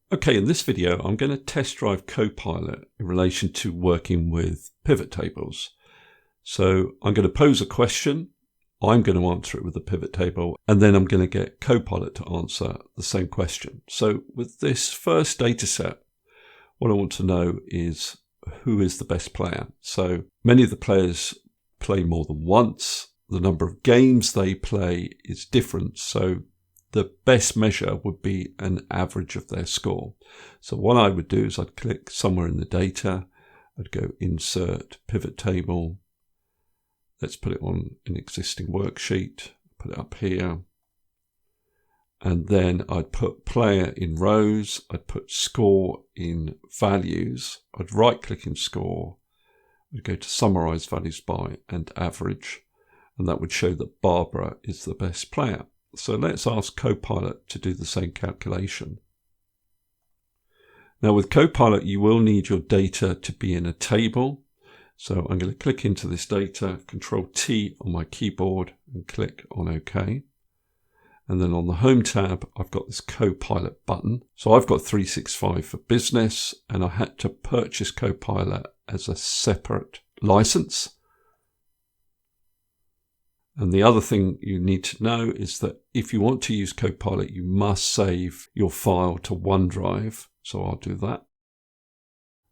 Okay, in this video, I'm going to test drive Copilot in relation to working with pivot tables. So I'm going to pose a question, I'm going to answer it with a pivot table, and then I'm going to get Copilot to answer the same question. So with this first data set, what I want to know is who is the best player. So many of the players play more than once. The number of games they play is different. So the best measure would be an average of their score. So what I would do is I'd click somewhere in the data. I'd go Insert Pivot Table. Let's put it on an existing worksheet. Put it up here. And then I'd put player in rows. I'd put score in values. I'd right click in score. I'd go to Summarize Values By and Average. And that would show that Barbara is the best player. So let's ask Copilot to do the same calculation. Now with Copilot, you will need your data to be in a table. So I'm going to click into this data, Control T on my keyboard and click on OK. And then on the Home tab, I've got this Copilot button. So I've got 365 for business, and I had to purchase Copilot as a separate license. And the other thing you need to know is that if you want to use Copilot, you must save your file to OneDrive. So I'll do that.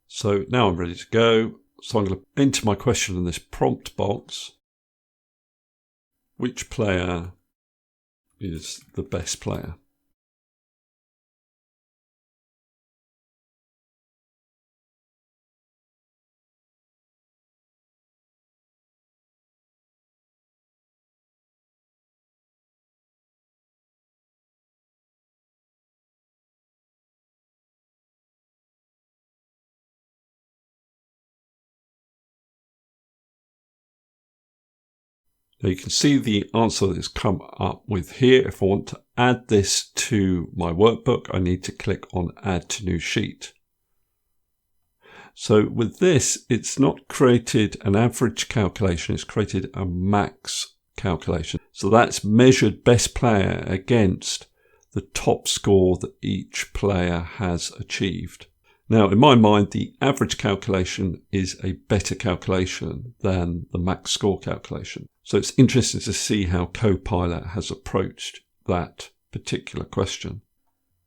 So now I'm ready to go. So I'm going to enter my question in this prompt box. Which player is the best player? Now you can see the answer that's come up with here. If I want to add this to my workbook, I need to click on Add to New Sheet. So with this, it's not created an average calculation, it's created a max calculation. So that's measured best player against the top score that each player has achieved. Now, in my mind, the average calculation is a better calculation than the max score calculation. So it's interesting to see how Copilot has approached that particular question.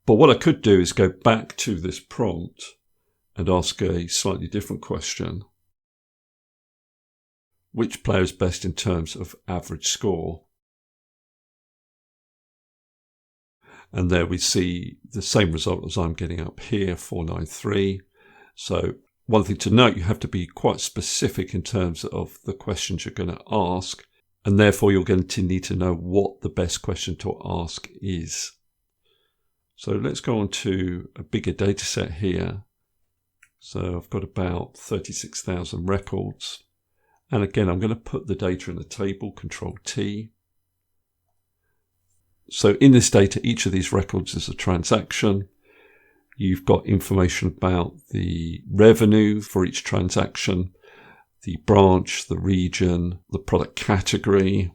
But what I could do is go back to this prompt and ask a slightly different question. Which player is best in terms of average score? And there we see the same result as I'm getting up here, 493. So one thing to note, you have to be quite specific in terms of the questions you're going to ask. And therefore, you're going to need to know what the best question to ask is. So let's go on to a bigger data set here. So I've got about 36,000 records. And again, I'm going to put the data in a table, Control T. So in this data, each of these records is a transaction. You've got information about the revenue for each transaction, the branch, the region, the product category,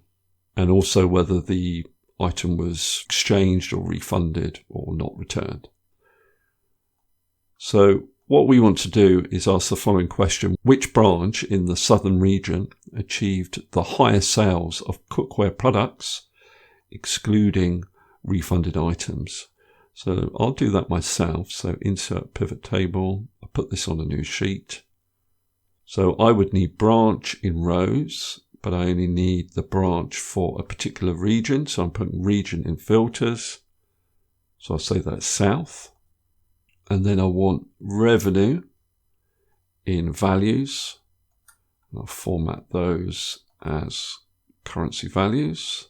and also whether the item was exchanged or refunded or not returned. So what we want to do is ask the following question. Which branch in the southern region achieved the highest sales of cookware products, excluding refunded items? So I'll do that myself. So Insert Pivot Table. I'll put this on a new sheet. So I would need branch in rows, but I only need the branch for a particular region. So I'm putting region in filters. So I'll say that's south. And then I want revenue in values. I'll format those as currency values.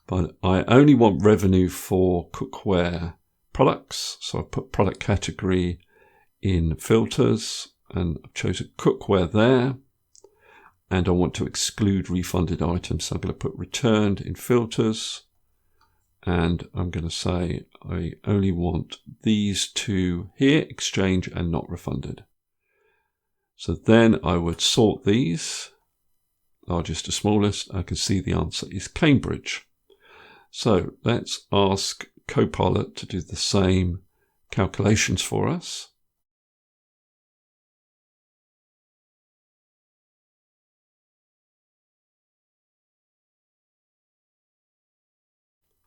But I only want revenue for cookware products. So I put product category in filters and I've chosen cookware there. And I want to exclude refunded items. So I'm going to put returned in filters. And I'm going to say I only want these two here, exchange and not refunded. So then I would sort these, largest to smallest. I can see the answer is Cambridge. So let's ask Copilot to do the same calculations for us.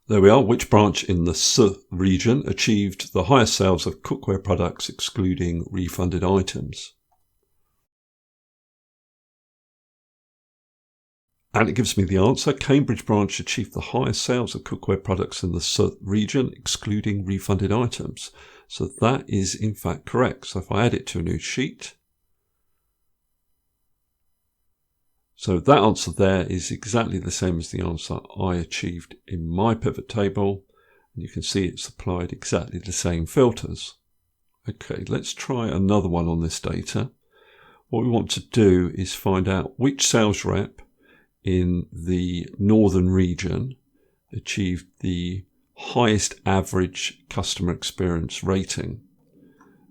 There we are. Which branch in the S region achieved the highest sales of cookware products excluding refunded items? And it gives me the answer. Cambridge branch achieved the highest sales of cookware products in the S region excluding refunded items. So that is in fact correct. So if I add it to a new sheet, so that answer there is exactly the same as the answer I achieved in my pivot table. And you can see it's applied exactly the same filters. Okay, let's try another one on this data. What we want to do is find out which sales rep in the northern region achieved the highest average customer experience rating.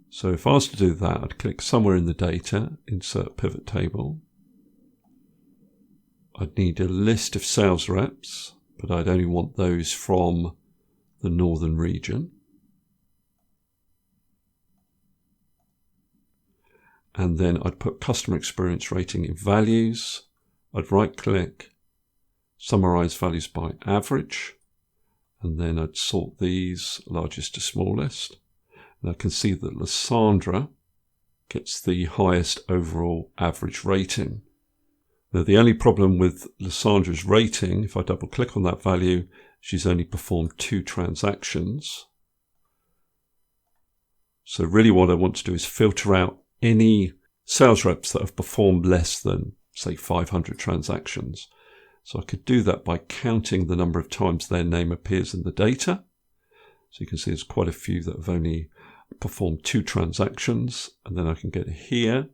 So if I was to do that, I'd click somewhere in the data, insert pivot table. I'd need a list of sales reps, but I'd only want those from the northern region. And then I'd put customer experience rating in values. I'd right click, summarize values by average, and then I'd sort these largest to smallest. And I can see that Lysandra gets the highest overall average rating. Now, the only problem with Lysandra's rating, if I double click on that value, she's only performed 2 transactions. So really what I want to do is filter out any sales reps that have performed less than, say, 500 transactions. So I could do that by counting the number of times their name appears in the data. So you can see there's quite a few that have only performed 2 transactions. And then I can get here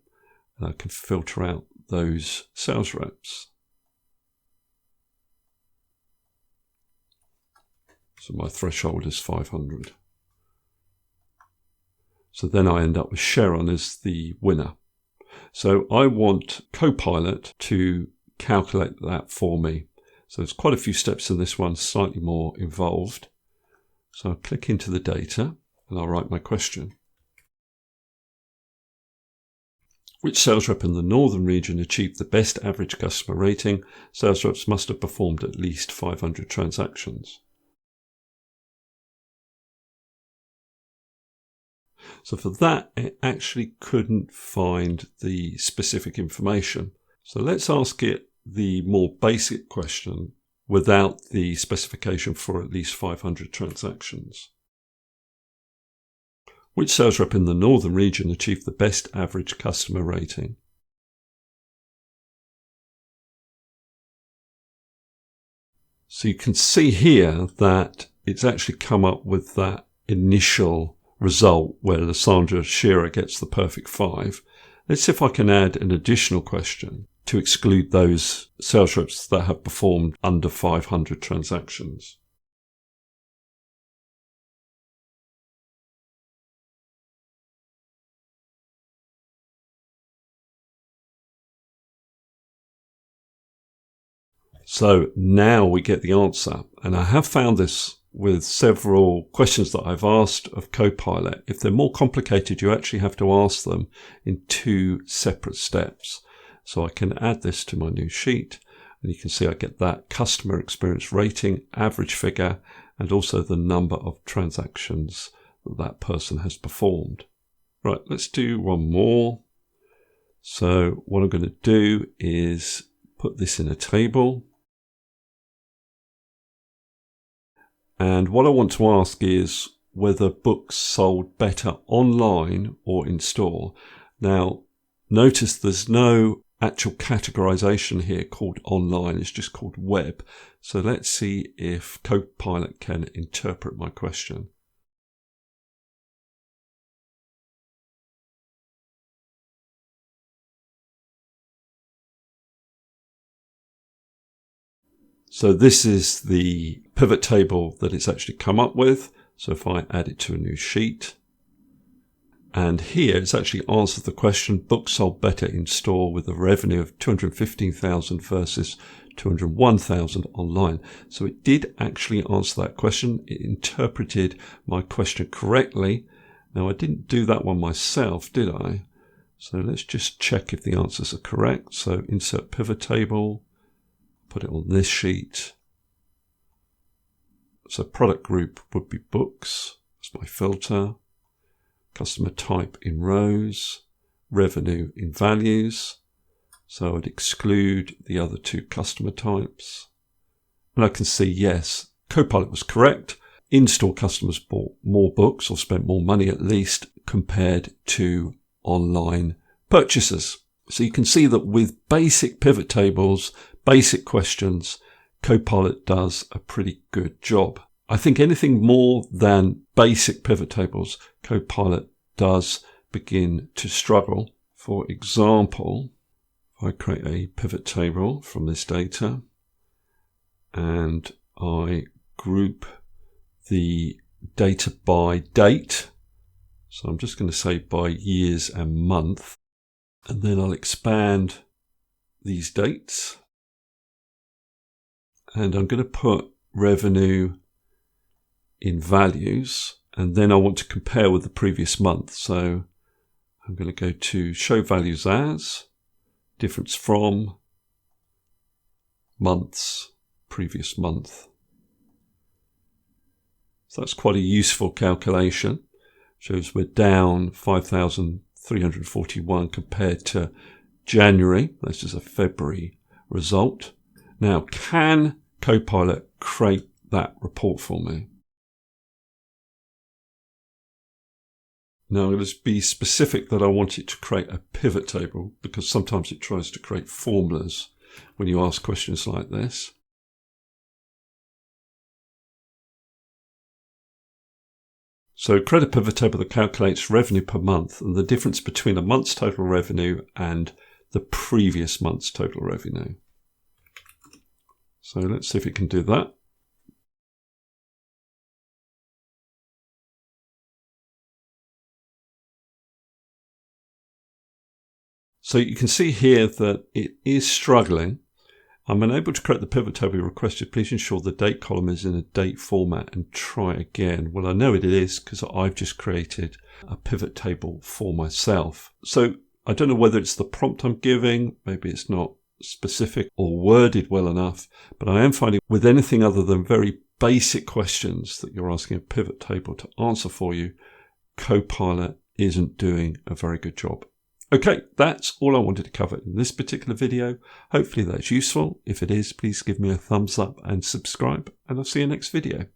and I can filter out those sales reps. So my threshold is 500. So then I end up with Sharon as the winner. So I want Copilot to calculate that for me. So there's quite a few steps in this one, slightly more involved. So I'll click into the data and I'll write my question. Which sales rep in the northern region achieved the best average customer rating? Sales reps must have performed at least 500 transactions. So for that, it actually couldn't find the specific information. So let's ask it the more basic question without the specification for at least 500 transactions. Which sales rep in the northern region achieved the best average customer rating? So you can see here that it's actually come up with that initial result where Lysandra Shearer gets the perfect 5. Let's see if I can add an additional question to exclude those sales reps that have performed under 500 transactions. So now we get the answer. And I have found this with several questions that I've asked of Copilot. If they're more complicated, you actually have to ask them in 2 separate steps. So I can add this to my new sheet and you can see I get that customer experience rating, average figure, and also the number of transactions that that person has performed. Right, let's do one more. So what I'm going to do is put this in a table. And what I want to ask is whether books sold better online or in store. Now, notice there's no actual categorization here called online. It's just called web. So let's see if Copilot can interpret my question. So this is the pivot table that it's actually come up with. So if I add it to a new sheet, and here it's actually answered the question, books sold better in store with a revenue of 215,000 versus 201,000 online. So it did actually answer that question. It interpreted my question correctly. Now, I didn't do that one myself, did I? So let's just check if the answers are correct. So insert pivot table, put it on this sheet. So product group would be books. That's my filter. Customer type in rows. Revenue in values. So I'd exclude the other two customer types. And I can see, yes, Copilot was correct. In-store customers bought more books or spent more money at least compared to online purchases. So you can see that with basic pivot tables, basic questions, Copilot does a pretty good job. I think anything more than basic pivot tables, Copilot does begin to struggle. For example, if I create a pivot table from this data and I group the data by date, so I'm just going to say by years and month, and then I'll expand these dates and I'm going to put revenue in values, and then I want to compare with the previous month. So I'm going to go to show values as, difference from, months, previous month. So that's quite a useful calculation. Shows we're down 5,341 compared to January. This is a February result. Now, can Copilot create that report for me? Now, I'm going to be specific that I want it to create a pivot table because sometimes it tries to create formulas when you ask questions like this. So create a pivot table that calculates revenue per month and the difference between a month's total revenue and the previous month's total revenue. So let's see if it can do that. So you can see here that it is struggling. I'm unable to create the pivot table you requested. Please ensure the date column is in a date format and try again. Well, I know it is because I've just created a pivot table for myself. So I don't know whether it's the prompt I'm giving. Maybe it's not specific or worded well enough, but I am finding with anything other than very basic questions that you're asking a pivot table to answer for you, Copilot isn't doing a very good job. Okay, that's all I wanted to cover in this particular video. Hopefully that's useful. If it is, please give me a thumbs up and subscribe, and I'll see you next video.